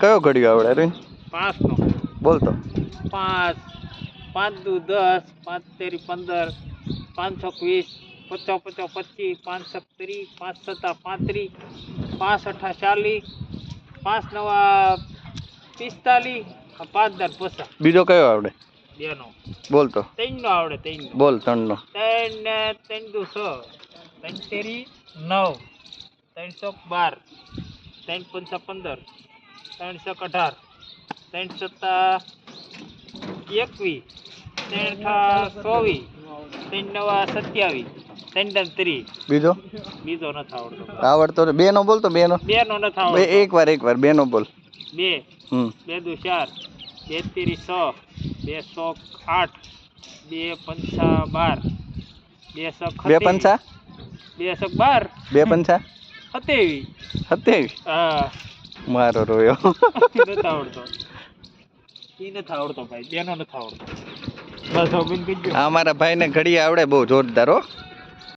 કયો ઘડિયો આવડે રે? 5 નો. બોલ તો. 5 5 દુ 10 5 તેરી 15 5 છક 20 50 50 25 5 સક 30 5 સતા 35 5 અઠા 40 5 નવા 45 5 દર 50. બીજો કયો આવડે? 2 નો. બોલ તો. 3 નો આવડે 3 નો. બોલ 3 નો. 3 ને 3 દુ 6 3 તેરી 9 3 સક 12 3 પંચા 15 3 સક 18 3 સત્તા 21 3 અઠા 24 3 નવા 27 3 દર 30. બીજો બીજો નથી આવડતો. આવડતો રે? 2 નો બોલ તો. 2 નો. 2 નો નથી આવડતો. એક વાર 2 નો બોલ. 2 2 દુ 4 2 તેરી 6 2 સક 8 2 પંચા 12 2 સક 2 પંચા 2 સક 12 2 પંચા 27. 27. હા. મારો રોયો. નથી આવડતો. ઈ નથી આવડતો ભાઈ. 2 નો નથી આવડતો. બસ હવે બંધ કરી દો. આ મારા ભાઈને ઘડિયા આવડે બહુ જોરદાર હો.